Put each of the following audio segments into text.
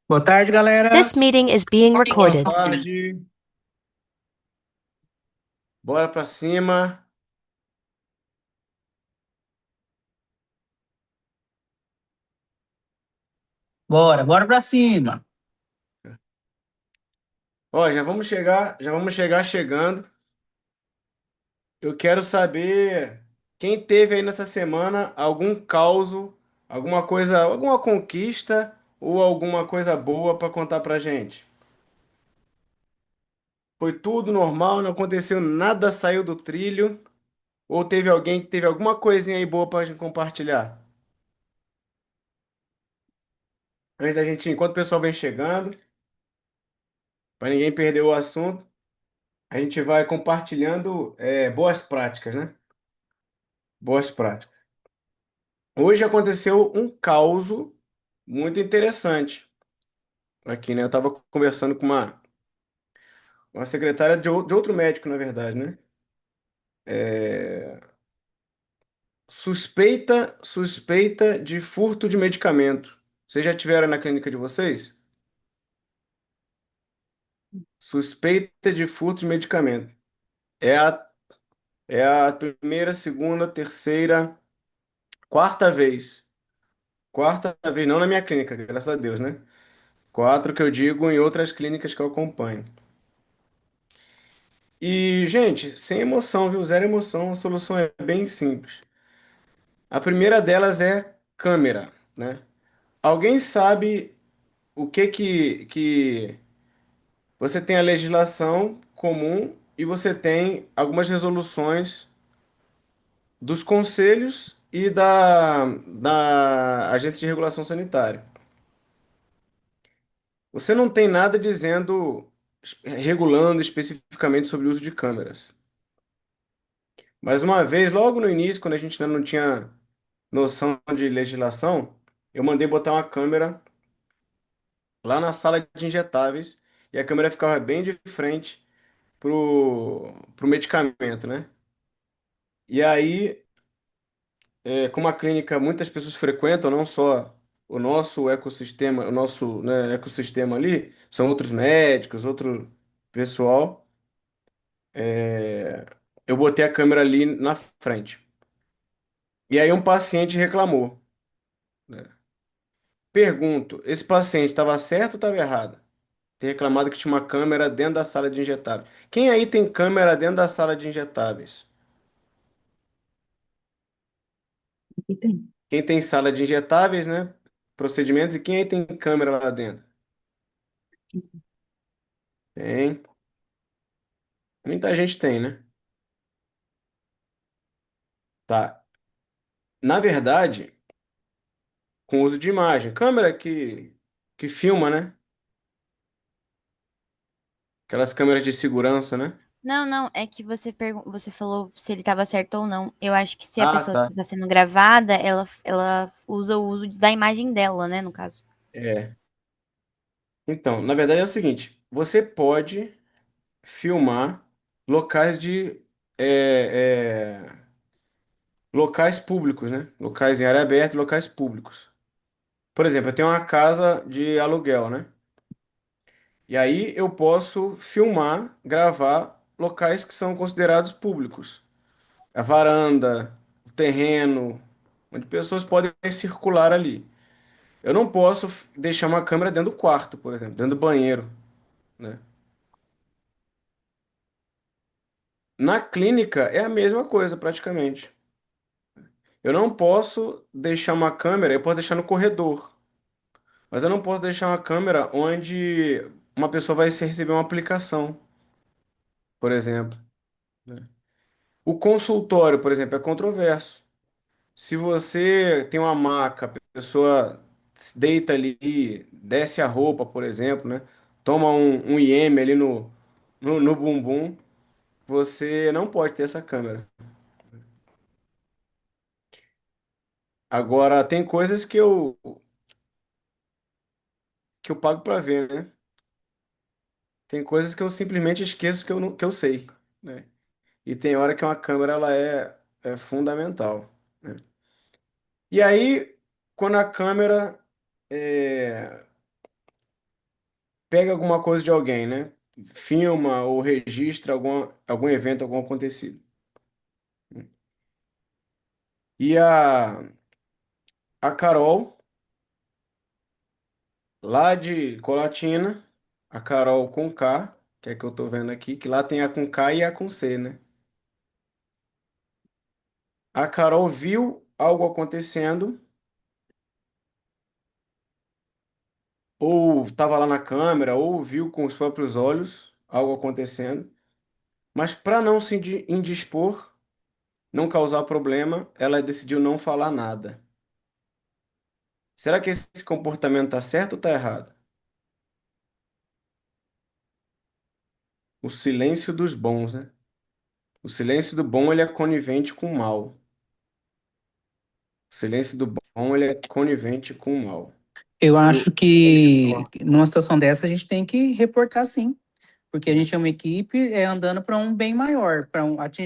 Boa tarde, galera. This meeting is being Boa recorded. tarde. Bora pra cima. Bora pra cima. Ó, já vamos chegar chegando. Eu quero saber quem teve aí nessa semana algum causo, alguma coisa, alguma conquista ou alguma coisa boa pra contar pra gente. Foi tudo normal, não aconteceu nada, saiu do trilho, ou teve alguém que teve alguma coisinha aí boa pra gente compartilhar? Antes da gente, enquanto o pessoal vem chegando, pra ninguém perder o assunto. A gente vai compartilhando boas práticas, né? Boas práticas. Hoje aconteceu um caso muito interessante aqui, né? Eu estava conversando com uma secretária de outro médico, na verdade, né? É, suspeita de furto de medicamento. Vocês já tiveram na clínica de vocês? Suspeita de furto de medicamento. É a, é a primeira, segunda, terceira, quarta vez. Quarta vez, não na minha clínica, graças a Deus, né? Quatro que eu digo em outras clínicas que eu acompanho. E, gente, sem emoção, viu? Zero emoção, a solução é bem simples. A primeira delas é câmera, né? Alguém sabe o que você tem a legislação comum e você tem algumas resoluções dos conselhos e da Agência de Regulação Sanitária. Você não tem nada dizendo, regulando especificamente sobre o uso de câmeras. Mas uma vez, logo no início, quando a gente ainda não tinha noção de legislação, eu mandei botar uma câmera lá na sala de injetáveis e a câmera ficava bem de frente pro medicamento, né? E aí, como a clínica muitas pessoas frequentam, não só o nosso ecossistema, o nosso, né, ecossistema ali, são outros médicos, outro pessoal, eu botei a câmera ali na frente. E aí um paciente reclamou, né? Pergunto, esse paciente estava certo ou estava errado? Ter reclamado que tinha uma câmera dentro da sala de injetáveis. Quem aí tem câmera dentro da sala de injetáveis? Aqui tem. Quem tem sala de injetáveis, né? Procedimentos, e quem aí tem câmera lá dentro? Tem. Muita gente tem, né? Tá. Na verdade, com uso de imagem. Câmera que filma, né? Aquelas câmeras de segurança, né? Não, não, é que você falou se ele estava certo ou não. Eu acho que se a Ah, pessoa tá. está sendo gravada, ela usa o uso da imagem dela, né, no caso. É. Então, na verdade é o seguinte: você pode filmar locais locais públicos, né? Locais em área aberta e locais públicos. Por exemplo, eu tenho uma casa de aluguel, né? E aí eu posso filmar, gravar locais que são considerados públicos. A varanda, o terreno, onde pessoas podem circular ali. Eu não posso deixar uma câmera dentro do quarto, por exemplo, dentro do banheiro, né? Na clínica é a mesma coisa, praticamente. Eu não posso deixar uma câmera, eu posso deixar no corredor, mas eu não posso deixar uma câmera onde uma pessoa vai receber uma aplicação, por exemplo, né? O consultório, por exemplo, é controverso. Se você tem uma maca, a pessoa se deita ali, desce a roupa, por exemplo, né? Toma um IM ali no bumbum, você não pode ter essa câmera. Agora, tem coisas que eu pago pra ver, né? Tem coisas que eu simplesmente esqueço que eu, não, que eu sei, né? E tem hora que uma câmera ela é fundamental, né? E aí, quando a câmera é, pega alguma coisa de alguém, né? Filma ou registra algum evento, algum acontecido. E a Carol, lá de Colatina, a Carol com K, que é que eu tô vendo aqui, que lá tem a com K e a com C, né? A Carol viu algo acontecendo, ou estava lá na câmera, ou viu com os próprios olhos algo acontecendo, mas para não se indispor, não causar problema, ela decidiu não falar nada. Será que esse comportamento está certo ou está errado? O silêncio dos bons, né? O silêncio do bom, ele é conivente com o mal. O silêncio do bom, ele é conivente com o mal. Eu E acho o que numa situação dessa a gente tem que reportar sim, porque a gente é uma equipe andando para um bem maior, para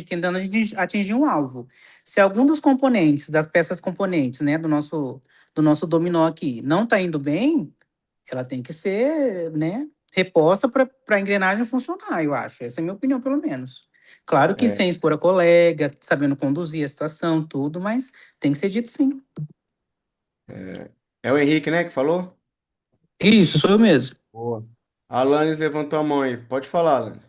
tentando atingir um alvo. Se algum dos componentes, das peças componentes, né, do nosso dominó aqui, não está indo bem, ela tem que ser, né, reposta para a engrenagem funcionar, eu acho. Essa é a minha opinião, pelo menos. Claro que é, sem expor a colega, sabendo conduzir a situação, tudo, mas tem que ser dito sim. é o Henrique, né, que falou? Isso, sou eu mesmo. Boa. A Alanis levantou a mão aí. Pode falar, Alanis.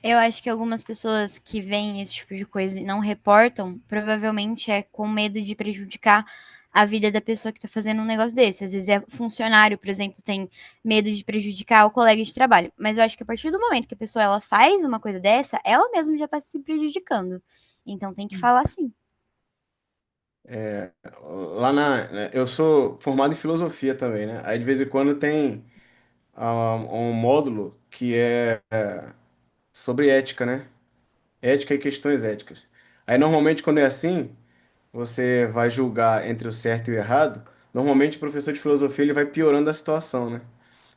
Eu acho que algumas pessoas que veem esse tipo de coisa e não reportam, provavelmente é com medo de prejudicar a vida da pessoa que está fazendo um negócio desse. Às vezes é funcionário, por exemplo, tem medo de prejudicar o colega de trabalho. Mas eu acho que a partir do momento que a pessoa ela faz uma coisa dessa, ela mesma já está se prejudicando. Então tem que falar sim. Eu sou formado em filosofia também, né? Aí de vez em quando tem um módulo que é sobre ética, né? Ética e questões éticas. Aí normalmente quando é assim, você vai julgar entre o certo e o errado. Normalmente o professor de filosofia ele vai piorando a situação, né?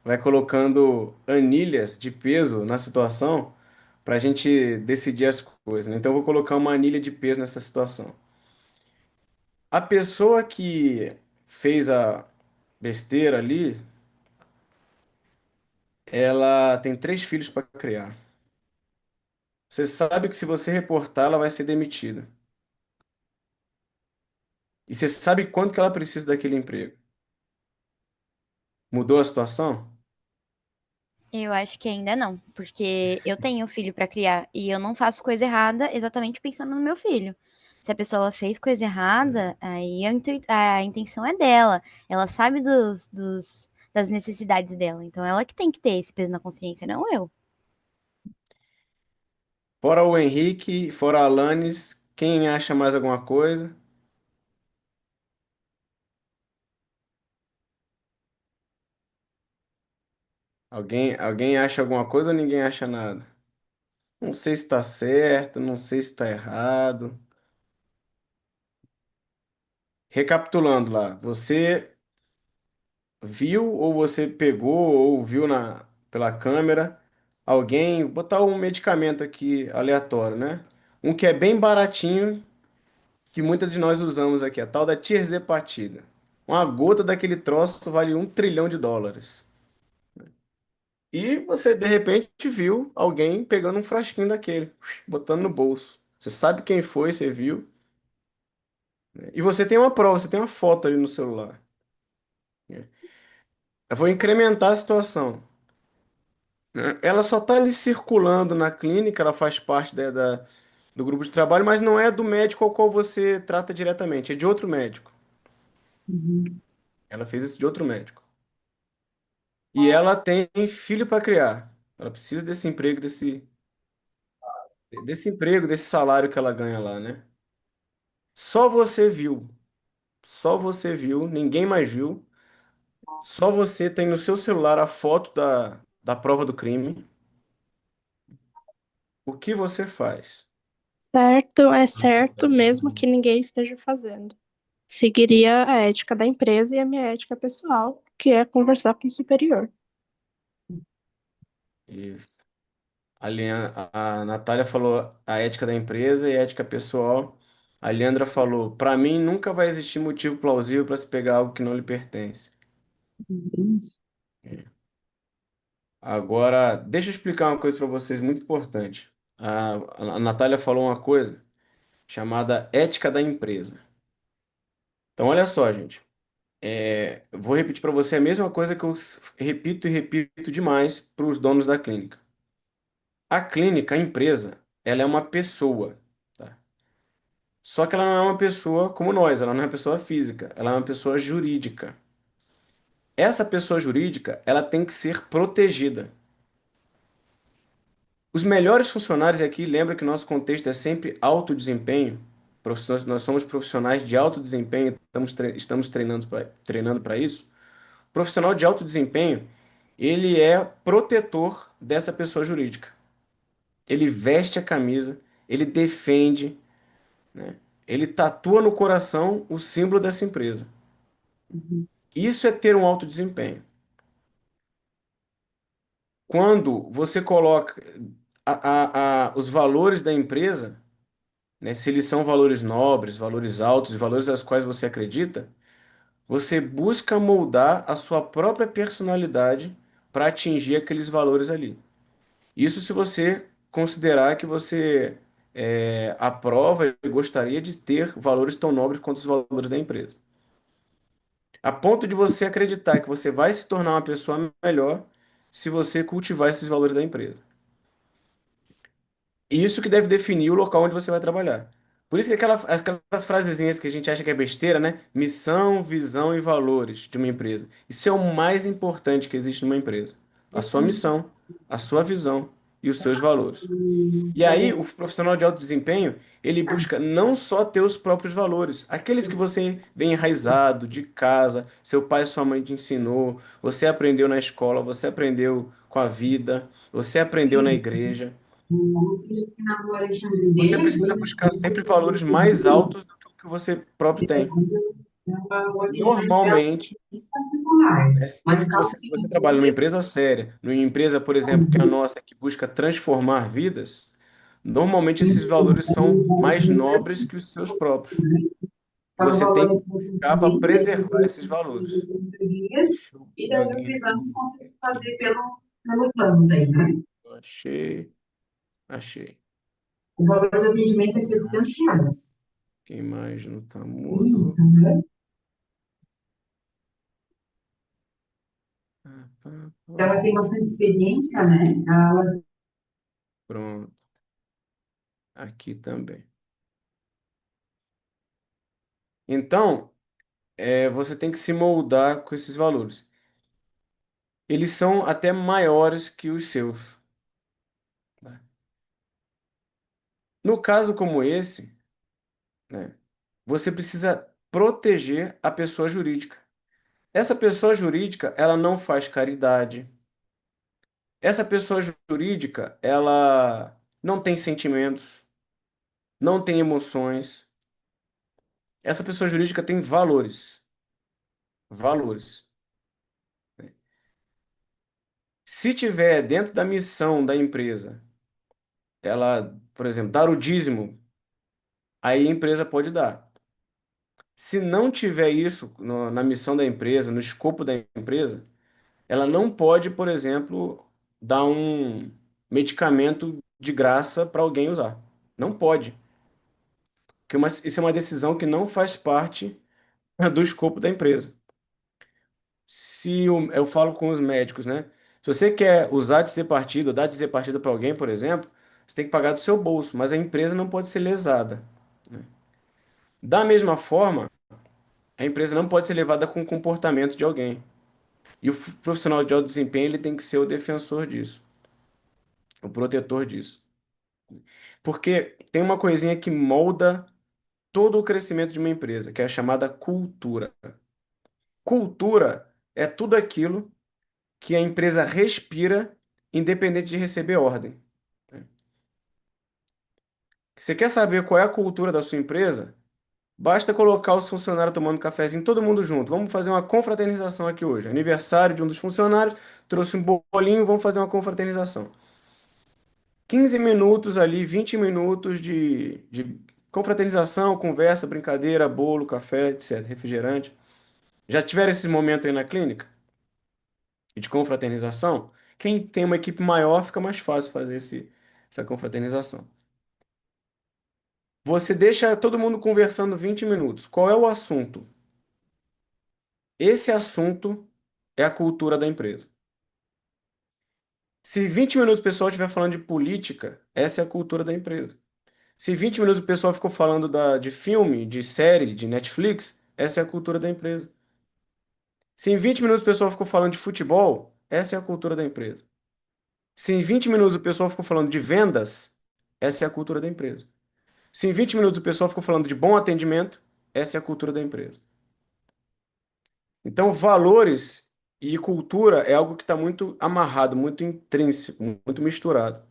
Vai colocando anilhas de peso na situação para a gente decidir as coisas, né? Então eu vou colocar uma anilha de peso nessa situação. A pessoa que fez a besteira ali, ela tem 3 filhos para criar. Você sabe que se você reportar, ela vai ser demitida. E você sabe quanto que ela precisa daquele emprego. Mudou a situação? Eu acho que ainda não, porque eu tenho um filho pra criar e eu não faço coisa errada exatamente pensando no meu filho. Se a pessoa fez coisa errada, aí a intenção é dela. Ela sabe das necessidades dela. Então ela que tem que ter esse peso na consciência, não eu. Fora o Henrique, fora a Alanis, quem acha mais alguma coisa? Alguém acha alguma coisa ou ninguém acha nada? Não sei se está certo, não sei se está errado. Recapitulando lá, você viu ou você pegou ou viu pela câmera alguém botar um medicamento aqui aleatório, né? Um que é bem baratinho, que muitas de nós usamos aqui, a tal da tirzepatida. Uma gota daquele troço vale US$ 1 trilhão. E você, de repente, viu alguém pegando um frasquinho daquele, botando no bolso. Você sabe quem foi, você viu, né? E você tem uma prova, você tem uma foto ali no celular, né? Eu vou incrementar a situação, né? Ela só está ali circulando na clínica, ela faz parte do grupo de trabalho, mas não é do médico ao qual você trata diretamente, é de outro médico. Uhum. Ela fez isso de outro médico. E ela tem filho para criar. Ela precisa desse emprego, desse salário que ela ganha lá, né? Só você viu. Só você viu, ninguém mais viu. Só você tem no seu celular a foto da prova do crime. O que você faz? Certo é certo, mesmo que ninguém esteja fazendo. Seguiria a ética da empresa e a minha ética pessoal, que é conversar com o superior. Isso. A Natália falou a ética da empresa e a ética pessoal. A Leandra falou: para mim nunca vai existir motivo plausível para se pegar algo que não lhe pertence. Isso. Agora, deixa eu explicar uma coisa para vocês muito importante. A Natália falou uma coisa chamada ética da empresa. Então, olha só, gente. Eu vou repetir para você a mesma coisa que eu repito e repito demais para os donos da clínica. A clínica, a empresa, ela é uma pessoa, tá? Só que ela não é uma pessoa como nós, ela não é uma pessoa física, ela é uma pessoa jurídica. Essa pessoa jurídica, ela tem que ser protegida. Os melhores funcionários aqui, lembra que nosso contexto é sempre alto desempenho. Nós somos profissionais de alto desempenho, estamos treinando para isso. Profissional de alto desempenho, ele é protetor dessa pessoa jurídica. Ele veste a camisa, ele defende, né? Ele tatua no coração o símbolo dessa empresa. Isso é ter um alto desempenho. Quando você coloca os valores da empresa, né, se eles são valores nobres, valores altos e valores aos quais você acredita, você busca moldar a sua própria personalidade para atingir aqueles valores ali. Isso se você considerar que você aprova e gostaria de ter valores tão nobres quanto os valores da empresa. A ponto de você acreditar que você vai se tornar uma pessoa melhor se você cultivar esses valores da empresa. E isso que deve definir o local onde você vai trabalhar. Por isso que aquelas frasezinhas que a gente acha que é besteira, né? Missão, visão e valores de uma empresa. Isso é o mais importante que existe numa empresa. A sua missão, a sua visão e os seus valores. E aí, o profissional de alto desempenho, ele busca não só ter os próprios valores, aqueles que você vem enraizado de casa, seu pai e sua mãe te ensinou, você aprendeu na escola, você aprendeu com a vida, você aprendeu na igreja. Você precisa buscar sempre valores mais altos do que o que você próprio tem. Normalmente, né, se você trabalha numa empresa séria, numa empresa, por exemplo, que é a nossa, que busca transformar vidas, normalmente esses valores são mais nobres que os seus próprios. Você tem que buscar para preservar esses valores. Deixa eu ver alguém aqui. Achei, achei. Quem mais não tá mudo? Ah, pá, pá. Pronto, aqui também. Então, você tem que se moldar com esses valores. Eles são até maiores que os seus, tá? No caso como esse, né, você precisa proteger a pessoa jurídica. Essa pessoa jurídica, ela não faz caridade. Essa pessoa jurídica, ela não tem sentimentos, não tem emoções. Essa pessoa jurídica tem valores. Valores. Se tiver dentro da missão da empresa, ela, por exemplo, dar o dízimo, aí a empresa pode dar. Se não tiver isso na missão da empresa, no escopo da empresa, ela não pode, por exemplo, dar um medicamento de graça para alguém usar. Não pode. Porque isso é uma decisão que não faz parte do escopo da empresa. Eu falo com os médicos, né? Se você quer usar de ser partido, dar de ser partido para alguém, por exemplo, você tem que pagar do seu bolso, mas a empresa não pode ser lesada. Da mesma forma, a empresa não pode ser levada com o comportamento de alguém. E o profissional de alto desempenho, ele tem que ser o defensor disso, o protetor disso. Porque tem uma coisinha que molda todo o crescimento de uma empresa, que é a chamada cultura. Cultura é tudo aquilo que a empresa respira, independente de receber ordem. Você quer saber qual é a cultura da sua empresa? Basta colocar os funcionários tomando cafezinho, todo mundo junto. Vamos fazer uma confraternização aqui hoje. Aniversário de um dos funcionários, trouxe um bolinho, vamos fazer uma confraternização. 15 minutos ali, 20 minutos de confraternização, conversa, brincadeira, bolo, café, etc., refrigerante. Já tiveram esse momento aí na clínica? De confraternização? Quem tem uma equipe maior fica mais fácil fazer essa confraternização. Você deixa todo mundo conversando 20 minutos. Qual é o assunto? Esse assunto é a cultura da empresa. Se 20 minutos o pessoal estiver falando de política, essa é a cultura da empresa. Se 20 minutos o pessoal ficou falando de filme, de série, de Netflix, essa é a cultura da empresa. Se em 20 minutos o pessoal ficou falando de futebol, essa é a cultura da empresa. Se em 20 minutos o pessoal ficou falando de vendas, essa é a cultura da empresa. Se em 20 minutos o pessoal ficou falando de bom atendimento, essa é a cultura da empresa. Então, valores e cultura é algo que está muito amarrado, muito intrínseco, muito misturado.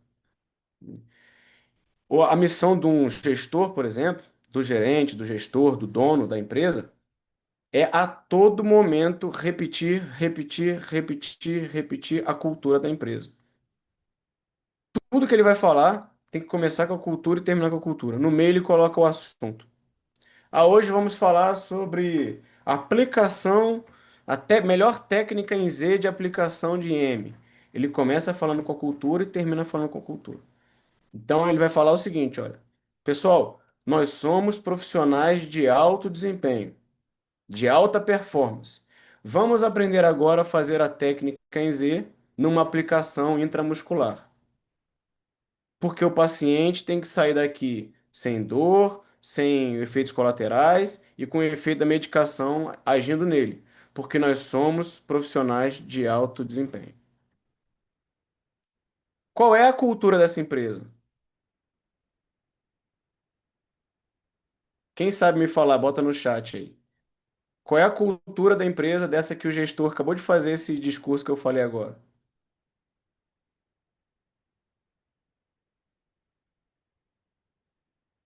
A missão de um gestor, por exemplo, do gerente, do gestor, do dono da empresa, é a todo momento repetir, repetir, repetir, repetir a cultura da empresa. Tudo que ele vai falar tem que começar com a cultura e terminar com a cultura. No meio ele coloca o assunto. Hoje vamos falar sobre aplicação, melhor técnica em Z de aplicação de M. Ele começa falando com a cultura e termina falando com a cultura. Então ele vai falar o seguinte, olha, pessoal, nós somos profissionais de alto desempenho, de alta performance. Vamos aprender agora a fazer a técnica em Z numa aplicação intramuscular. Porque o paciente tem que sair daqui sem dor, sem efeitos colaterais e com o efeito da medicação agindo nele. Porque nós somos profissionais de alto desempenho. Qual é a cultura dessa empresa? Quem sabe me falar, bota no chat aí. Qual é a cultura da empresa dessa que o gestor acabou de fazer esse discurso que eu falei agora?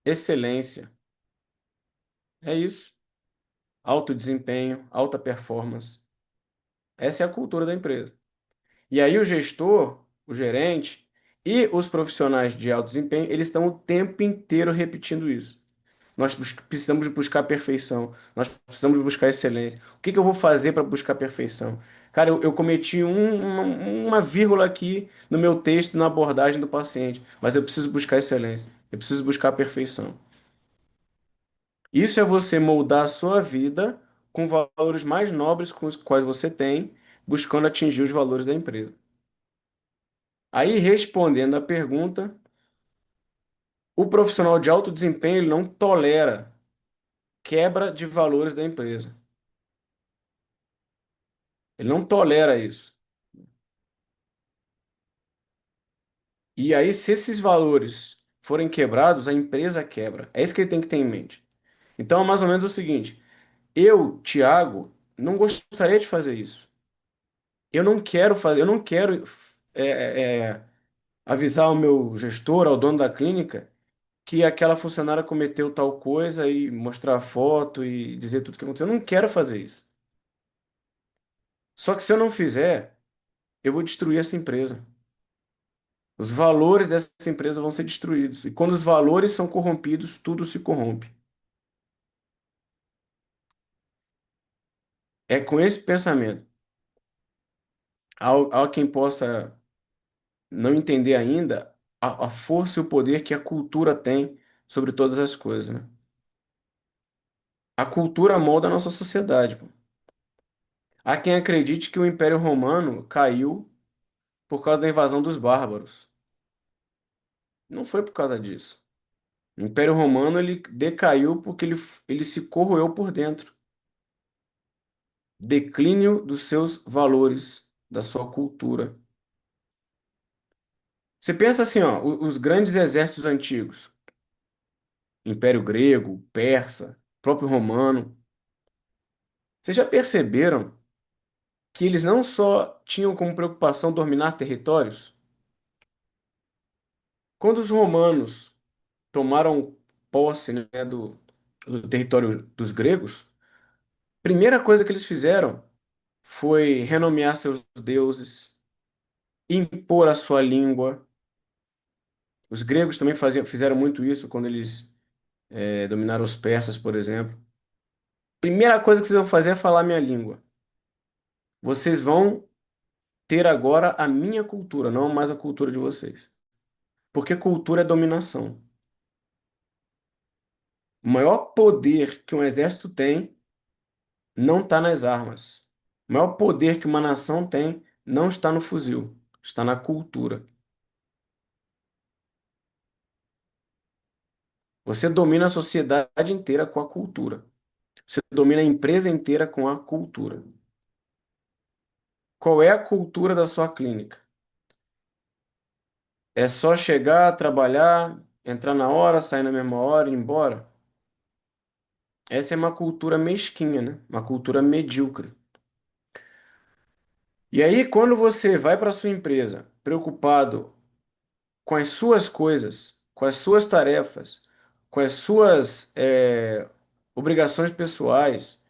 Excelência. É isso. Alto desempenho, alta performance. Essa é a cultura da empresa. E aí o gestor, o gerente e os profissionais de alto desempenho, eles estão o tempo inteiro repetindo isso. Nós precisamos buscar perfeição, nós precisamos buscar excelência. O que que eu vou fazer para buscar perfeição? Cara, eu cometi uma vírgula aqui no meu texto, na abordagem do paciente, mas eu preciso buscar excelência, eu preciso buscar perfeição. Isso é você moldar a sua vida com valores mais nobres com os quais você tem, buscando atingir os valores da empresa. Aí, respondendo à pergunta, o profissional de alto desempenho ele não tolera quebra de valores da empresa. Ele não tolera isso. E aí, se esses valores forem quebrados, a empresa quebra. É isso que ele tem que ter em mente. Então, é mais ou menos o seguinte: eu, Thiago, não gostaria de fazer isso. Eu não quero fazer, eu não quero é, avisar o meu gestor, ao dono da clínica, que aquela funcionária cometeu tal coisa e mostrar a foto e dizer tudo o que aconteceu. Eu não quero fazer isso. Só que se eu não fizer, eu vou destruir essa empresa. Os valores dessa empresa vão ser destruídos. E quando os valores são corrompidos, tudo se corrompe. É com esse pensamento. Há quem possa não entender ainda a força e o poder que a cultura tem sobre todas as coisas, né? A cultura molda a nossa sociedade, pô. Há quem acredite que o Império Romano caiu por causa da invasão dos bárbaros. Não foi por causa disso. O Império Romano ele decaiu porque ele se corroeu por dentro. Declínio dos seus valores, da sua cultura. Você pensa assim, ó, os grandes exércitos antigos, Império Grego, Persa, próprio Romano, vocês já perceberam que eles não só tinham como preocupação dominar territórios? Quando os romanos tomaram posse, né, do território dos gregos, primeira coisa que eles fizeram foi renomear seus deuses, impor a sua língua. Os gregos também fizeram muito isso quando eles dominaram os persas, por exemplo. Primeira coisa que vocês vão fazer é falar a minha língua. Vocês vão ter agora a minha cultura, não mais a cultura de vocês. Porque cultura é dominação. O maior poder que um exército tem não está nas armas. O maior poder que uma nação tem não está no fuzil, está na cultura. Você domina a sociedade inteira com a cultura. Você domina a empresa inteira com a cultura. Qual é a cultura da sua clínica? É só chegar, trabalhar, entrar na hora, sair na mesma hora e ir embora? Essa é uma cultura mesquinha, né? Uma cultura medíocre. E aí, quando você vai para sua empresa preocupado com as suas coisas, com as suas tarefas, com as suas obrigações pessoais,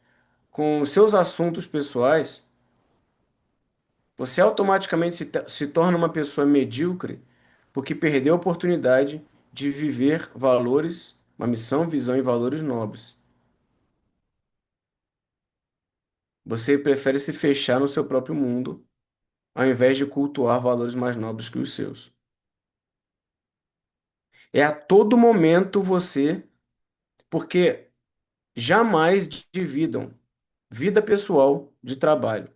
com os seus assuntos pessoais, você automaticamente se torna uma pessoa medíocre porque perdeu a oportunidade de viver valores, uma missão, visão e valores nobres. Você prefere se fechar no seu próprio mundo ao invés de cultuar valores mais nobres que os seus. É a todo momento você, porque jamais dividam vida pessoal de trabalho.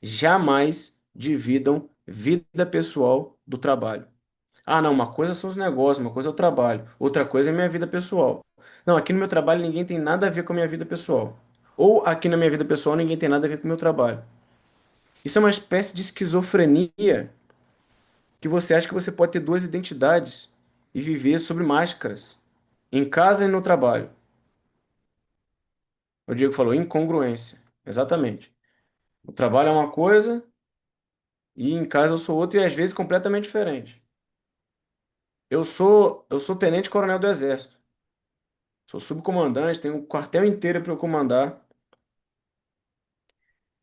Jamais dividam vida pessoal do trabalho. Ah, não, uma coisa são os negócios, uma coisa é o trabalho, outra coisa é minha vida pessoal. Não, aqui no meu trabalho ninguém tem nada a ver com a minha vida pessoal. Ou aqui na minha vida pessoal ninguém tem nada a ver com o meu trabalho. Isso é uma espécie de esquizofrenia que você acha que você pode ter duas identidades e viver sobre máscaras, em casa e no trabalho. O Diego falou incongruência. Exatamente. O trabalho é uma coisa e em casa eu sou outra e às vezes completamente diferente. Eu sou tenente-coronel do Exército. Sou subcomandante, tenho um quartel inteiro para eu comandar.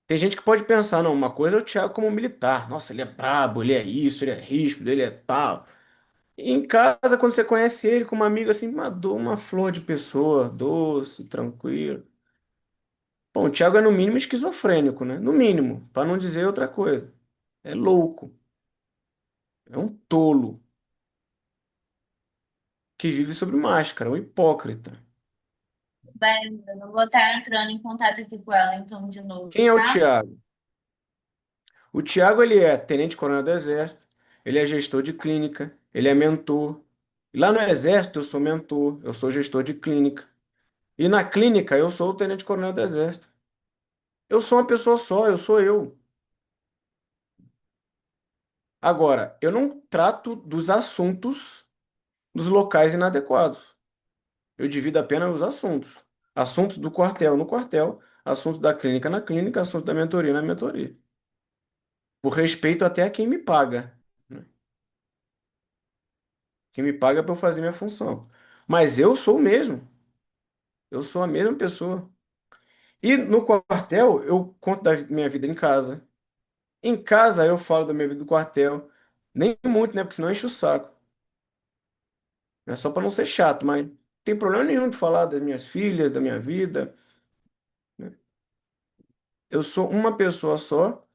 Tem gente que pode pensar, não, uma coisa é o Thiago como militar. Nossa, ele é brabo, ele é isso, ele é ríspido, ele é tal. E em casa, quando você conhece ele como amigo, assim, uma flor de pessoa, doce, tranquilo. Bom, o Thiago é no mínimo esquizofrênico, né? No mínimo, para não dizer outra coisa. É louco, é um tolo que vive sobre máscara, um hipócrita. Beleza, eu vou estar entrando em contato aqui com ela então de novo, Quem é o tá? Thiago? O Thiago, ele é tenente-coronel do Exército, ele é gestor de clínica, ele é mentor. E lá no Exército eu sou mentor, eu sou gestor de clínica. E na clínica eu sou o tenente-coronel do Exército. Eu sou uma pessoa só, eu sou eu. Agora, eu não trato dos assuntos dos locais inadequados. Eu divido apenas os assuntos. Assuntos do quartel no quartel, assuntos da clínica na clínica, assuntos da mentoria na mentoria. Por respeito até a quem me paga, né? Quem me paga para eu fazer minha função. Mas eu sou o mesmo. Eu sou a mesma pessoa. E no quartel, eu conto da minha vida em casa. Em casa, eu falo da minha vida do quartel. Nem muito, né? Porque senão enche o saco. É só para não ser chato, mas não tem problema nenhum de falar das minhas filhas, da minha vida, né? Eu sou uma pessoa só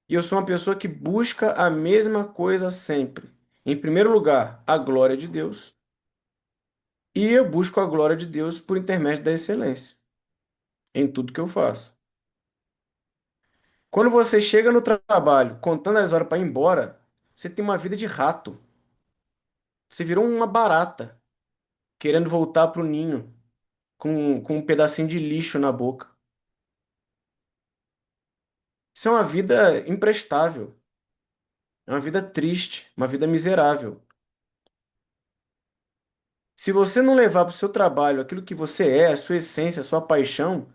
e eu sou uma pessoa que busca a mesma coisa sempre. Em primeiro lugar, a glória de Deus. E eu busco a glória de Deus por intermédio da excelência em tudo que eu faço. Quando você chega no trabalho contando as horas para ir embora, você tem uma vida de rato. Você virou uma barata, querendo voltar para o ninho, com um pedacinho de lixo na boca. Isso é uma vida imprestável, é uma vida triste, uma vida miserável. Se você não levar para o seu trabalho aquilo que você é, a sua essência, a sua paixão,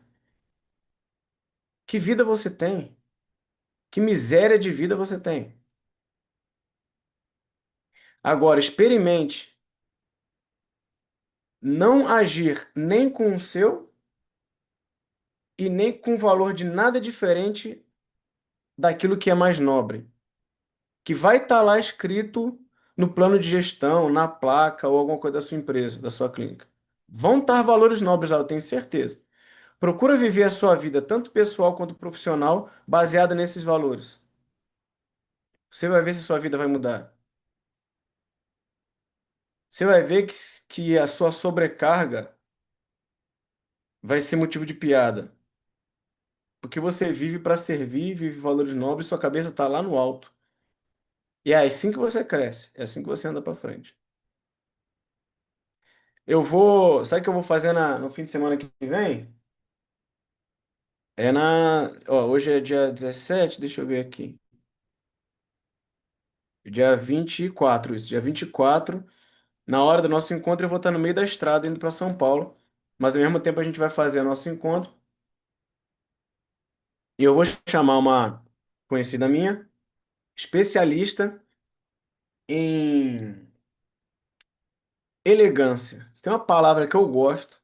que vida você tem? Que miséria de vida você tem? Agora, experimente não agir nem com o seu e nem com o valor de nada diferente daquilo que é mais nobre, que vai estar lá escrito no plano de gestão, na placa ou alguma coisa da sua empresa, da sua clínica. Vão estar valores nobres lá, eu tenho certeza. Procura viver a sua vida, tanto pessoal quanto profissional, baseada nesses valores. Você vai ver se sua vida vai mudar. Você vai ver que a sua sobrecarga vai ser motivo de piada. Porque você vive para servir, vive valores nobres, sua cabeça tá lá no alto. E é assim que você cresce, é assim que você anda para frente. Eu vou, sabe o que eu vou fazer no fim de semana que vem? Hoje é dia 17, deixa eu ver aqui. Dia 24, isso, dia 24. Na hora do nosso encontro, eu vou estar no meio da estrada indo para São Paulo. Mas ao mesmo tempo a gente vai fazer nosso encontro. E eu vou chamar uma conhecida minha, especialista em elegância. Se tem uma palavra que eu gosto,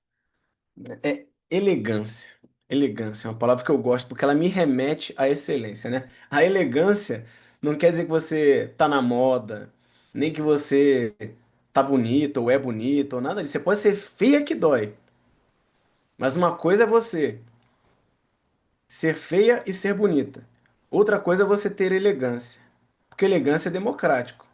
é elegância. Elegância é uma palavra que eu gosto porque ela me remete à excelência, né? A elegância não quer dizer que você tá na moda, nem que você tá bonito ou é bonito ou nada disso. Você pode ser feia que dói. Mas uma coisa é você ser feia e ser bonita. Outra coisa é você ter elegância. Porque elegância é democrático.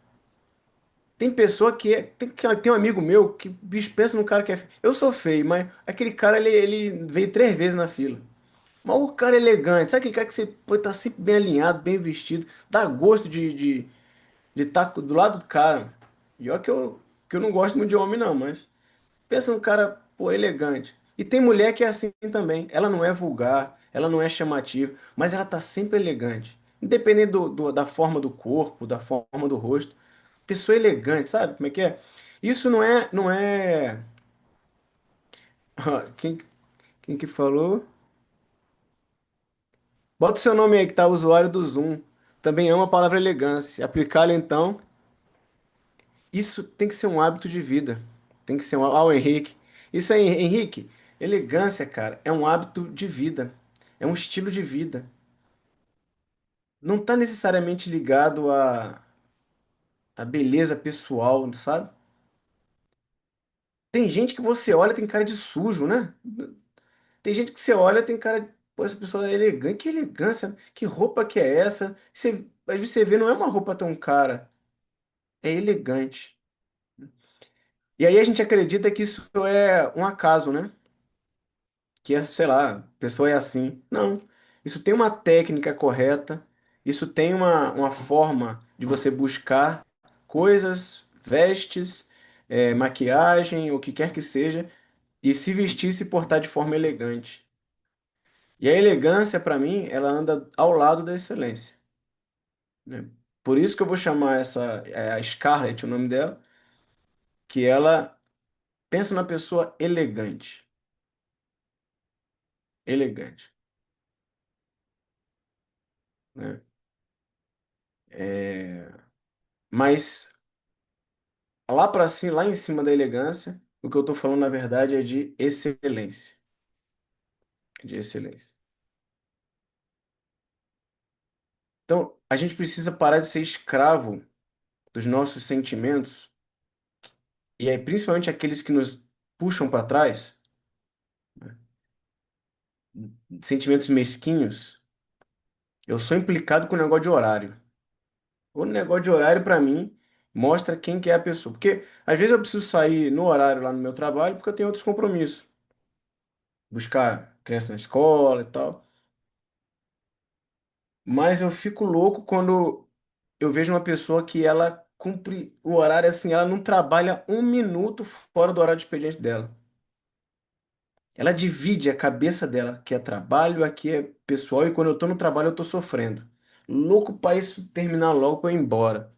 Tem pessoa que é. Tem um amigo meu que bicho, pensa num cara que é. Eu sou feio, mas aquele cara ele veio 3 vezes na fila. Mas o cara é elegante, sabe aquele cara que você pode estar sempre bem alinhado, bem vestido, dá gosto de estar do lado do cara. E olha que eu não gosto muito de homem, não, mas. Pensa num cara, pô, elegante. E tem mulher que é assim também. Ela não é vulgar, ela não é chamativa, mas ela tá sempre elegante. Independente da forma do corpo, da forma do rosto. Pessoa elegante, sabe como é que é? Isso não é. Quem, quem que falou? Bota o seu nome aí que tá usuário do Zoom. Também é uma palavra elegância. Aplicá-la então. Isso tem que ser um hábito de vida. Tem que ser um. Ah, o Henrique. Isso aí, Henrique. Elegância, cara, é um hábito de vida. É um estilo de vida. Não está necessariamente ligado à beleza pessoal, sabe? Tem gente que você olha tem cara de sujo, né? Tem gente que você olha tem cara de. Pô, essa pessoa é elegante. Que elegância, que roupa que é essa? Às vezes você vê, não é uma roupa tão cara. É elegante. E aí a gente acredita que isso é um acaso, né? Que é, sei lá, a pessoa é assim. Não. Isso tem uma técnica correta, isso tem uma forma de você buscar coisas, vestes, maquiagem, o que quer que seja, e se vestir e se portar de forma elegante. E a elegância, para mim, ela anda ao lado da excelência, né? Por isso que eu vou chamar a Scarlett, o nome dela, que ela pensa na pessoa elegante. Elegante, né? É, mas lá para cima, lá em cima da elegância, o que eu estou falando na verdade é de excelência, de excelência. Então, a gente precisa parar de ser escravo dos nossos sentimentos e aí principalmente aqueles que nos puxam para trás, sentimentos mesquinhos. Eu sou implicado com o negócio de horário. O negócio de horário para mim mostra quem que é a pessoa, porque às vezes eu preciso sair no horário lá no meu trabalho porque eu tenho outros compromissos, buscar criança na escola e tal. Mas eu fico louco quando eu vejo uma pessoa que ela cumpre o horário assim, ela não trabalha um minuto fora do horário de expediente dela. Ela divide a cabeça dela, que é trabalho, aqui é pessoal, e quando eu tô no trabalho eu tô sofrendo. Louco pra isso terminar logo pra eu ir embora.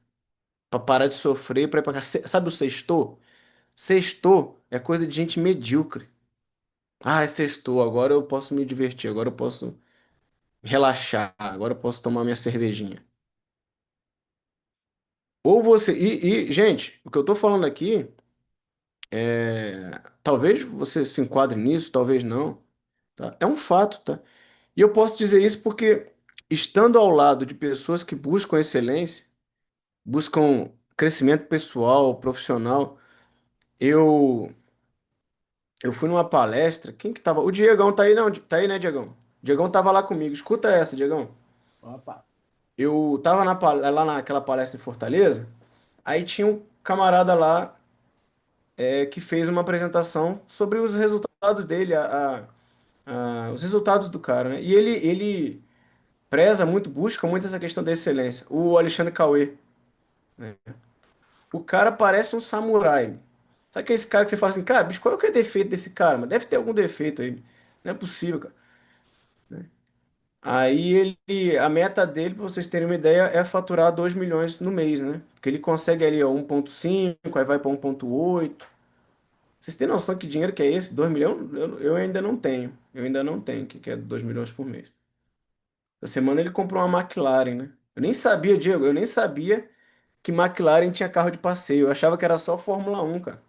Pra parar de sofrer, pra ir pra casa. Sabe o sextou? Sextou é coisa de gente medíocre. Ah, é sextou, agora eu posso me divertir, agora eu posso relaxar, agora eu posso tomar minha cervejinha. Ou você. Gente, o que eu tô falando aqui talvez você se enquadre nisso, talvez não. Tá? É um fato, tá? E eu posso dizer isso porque, estando ao lado de pessoas que buscam excelência, buscam crescimento pessoal, profissional, eu, eu fui numa palestra. Quem que tava? O Diegão tá aí, não? Tá aí, né, Diegão? Diegão tava lá comigo. Escuta essa, Diegão. Opa. Eu tava lá naquela palestra em Fortaleza, aí tinha um camarada lá que fez uma apresentação sobre os resultados dele, os resultados do cara, né? E ele preza muito, busca muito essa questão da excelência. O Alexandre Cauê, o cara parece um samurai. Sabe que é esse cara que você fala assim, cara, bicho, qual é o que é defeito desse cara? Mas deve ter algum defeito aí. Não é possível, cara. Aí a meta dele, pra vocês terem uma ideia, é faturar 2 milhões no mês, né? Porque ele consegue ali, ó, 1,5, aí vai para 1,8. Vocês têm noção que dinheiro que é esse? 2 milhões? Eu ainda não tenho. Eu ainda não tenho, que é 2 milhões por mês. Essa semana ele comprou uma McLaren, né? Eu nem sabia, Diego, eu nem sabia que McLaren tinha carro de passeio. Eu achava que era só Fórmula 1, cara.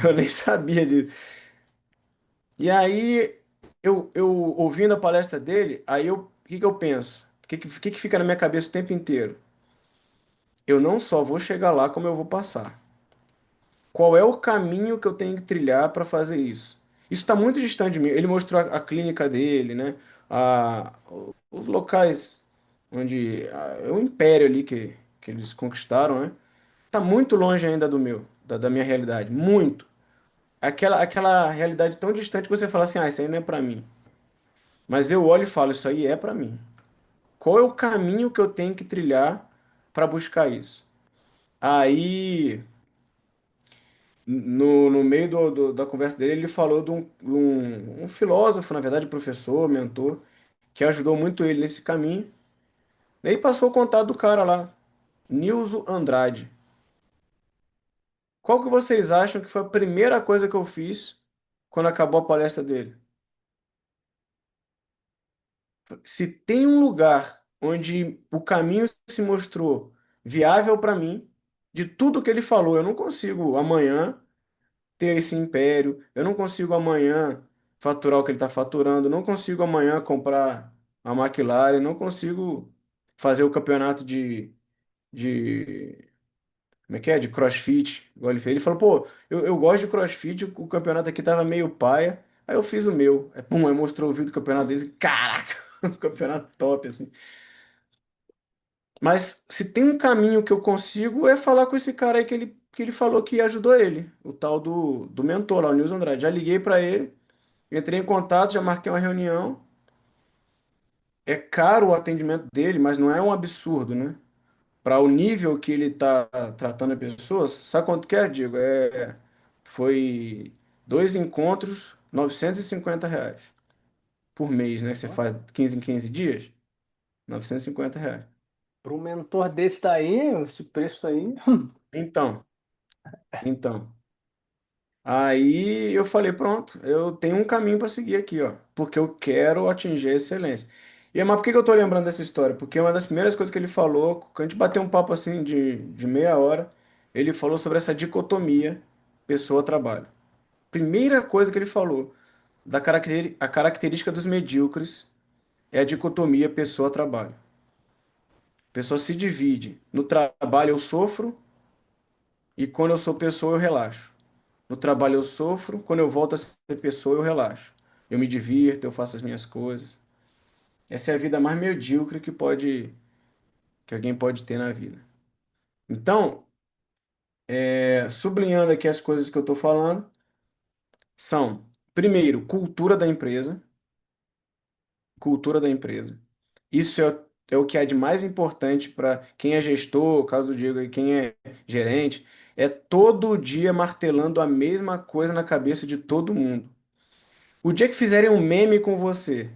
Eu nem sabia disso. E aí, eu ouvindo a palestra dele, o que que eu penso? O que que fica na minha cabeça o tempo inteiro? Eu não só vou chegar lá, como eu vou passar. Qual é o caminho que eu tenho que trilhar para fazer isso? Isso está muito distante de mim. Ele mostrou a clínica dele, né? Os locais onde é o império ali que eles conquistaram, né? Tá muito longe ainda do meu, da minha realidade, muito. Aquela realidade tão distante que você fala assim, isso aí não é para mim. Mas eu olho e falo, isso aí é para mim. Qual é o caminho que eu tenho que trilhar para buscar isso? Aí no meio da conversa dele, ele falou de um filósofo, na verdade, professor, mentor, que ajudou muito ele nesse caminho. E aí passou o contato do cara lá, Nilson Andrade. Qual que vocês acham que foi a primeira coisa que eu fiz quando acabou a palestra dele? Se tem um lugar onde o caminho se mostrou viável para mim, de tudo que ele falou, eu não consigo amanhã ter esse império. Eu não consigo amanhã faturar o que ele está faturando. Não consigo amanhã comprar a McLaren. Não consigo fazer o campeonato de como é que é? De CrossFit, igual ele fez. Ele falou, pô, eu gosto de CrossFit, o campeonato aqui tava meio paia. Aí eu fiz o meu. Pum, aí mostrou o vídeo do campeonato deles. Caraca, um campeonato top, assim. Mas se tem um caminho que eu consigo é falar com esse cara aí que ele falou que ajudou ele, o tal do mentor lá, o Nilson Andrade. Já liguei para ele, entrei em contato, já marquei uma reunião. É caro o atendimento dele, mas não é um absurdo, né? Para o nível que ele tá tratando as pessoas, sabe quanto que é, Diego? Foi 2 encontros, R$ 950 por mês, né? Você Ó, faz 15 em 15 dias, R$ 950. para um mentor desse daí, esse preço aí, Então, então. Aí eu falei, pronto, eu tenho um caminho para seguir aqui, ó, porque eu quero atingir a excelência. Mas por que que eu tô lembrando dessa história? Porque uma das primeiras coisas que ele falou, quando a gente bateu um papo assim de meia hora, ele falou sobre essa dicotomia pessoa-trabalho. Primeira coisa que ele falou, a característica dos medíocres é a dicotomia pessoa-trabalho. A pessoa se divide. No trabalho eu sofro e quando eu sou pessoa eu relaxo. No trabalho eu sofro, quando eu volto a ser pessoa eu relaxo. Eu me divirto, eu faço as minhas coisas. Essa é a vida mais medíocre que alguém pode ter na vida. Então, sublinhando aqui as coisas que eu estou falando, são, primeiro, cultura da empresa. Cultura da empresa. Isso é o que há de mais importante para quem é gestor, caso do Diego, e quem é gerente, é todo dia martelando a mesma coisa na cabeça de todo mundo. O dia que fizerem um meme com você,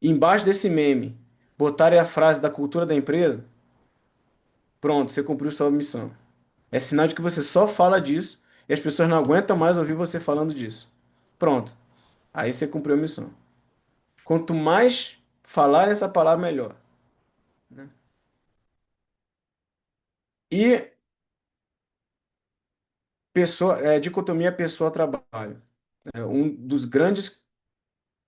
e embaixo desse meme, botarem a frase da cultura da empresa, pronto, você cumpriu sua missão. É sinal de que você só fala disso e as pessoas não aguentam mais ouvir você falando disso. Pronto, aí você cumpriu a missão. Quanto mais falar essa palavra, melhor. E dicotomia pessoa-trabalho. É um dos grandes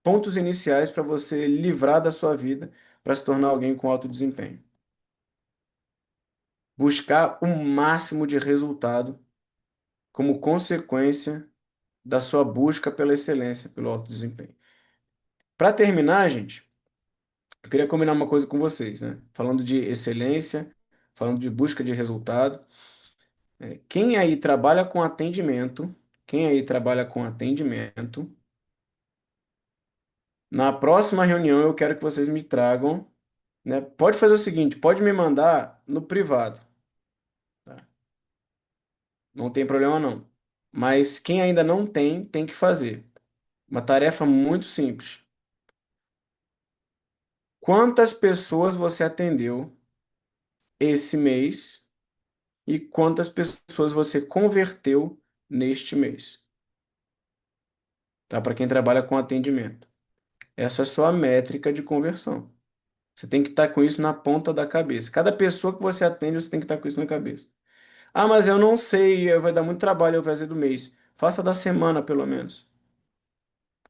pontos iniciais para você livrar da sua vida para se tornar alguém com alto desempenho. Buscar o máximo de resultado como consequência da sua busca pela excelência, pelo alto desempenho. Para terminar, gente, Eu queria combinar uma coisa com vocês, né? Falando de excelência, falando de busca de resultado. Quem aí trabalha com atendimento, quem aí trabalha com atendimento, na próxima reunião eu quero que vocês me tragam, né? Pode fazer o seguinte, pode me mandar no privado, tá? Não tem problema não. Mas quem ainda não tem, tem que fazer. Uma tarefa muito simples. Quantas pessoas você atendeu esse mês e quantas pessoas você converteu neste mês? Tá? Para quem trabalha com atendimento. Essa é a sua métrica de conversão. Você tem que estar com isso na ponta da cabeça. Cada pessoa que você atende, você tem que estar com isso na cabeça. Ah, mas eu não sei, vai dar muito trabalho eu fazer do mês. Faça da semana, pelo menos.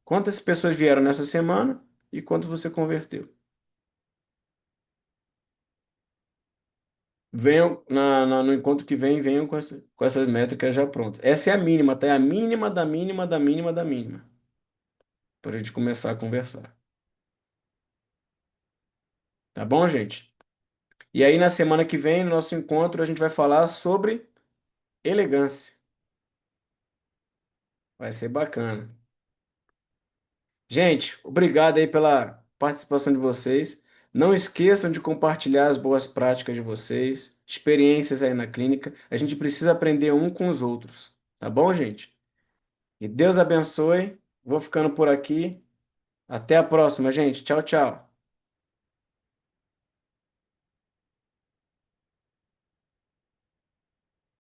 Quantas pessoas vieram nessa semana e quantas você converteu? Venham no encontro que vem, venham com essas métricas já prontas. Essa é a mínima, tá? É a mínima da mínima da mínima da mínima. Para a gente começar a conversar. Tá bom, gente? E aí, na semana que vem, no nosso encontro, a gente vai falar sobre elegância. Vai ser bacana. Gente, obrigado aí pela participação de vocês. Não esqueçam de compartilhar as boas práticas de vocês, experiências aí na clínica. A gente precisa aprender um com os outros. Tá bom, gente? E Deus abençoe. Vou ficando por aqui. Até a próxima, gente. Tchau, tchau.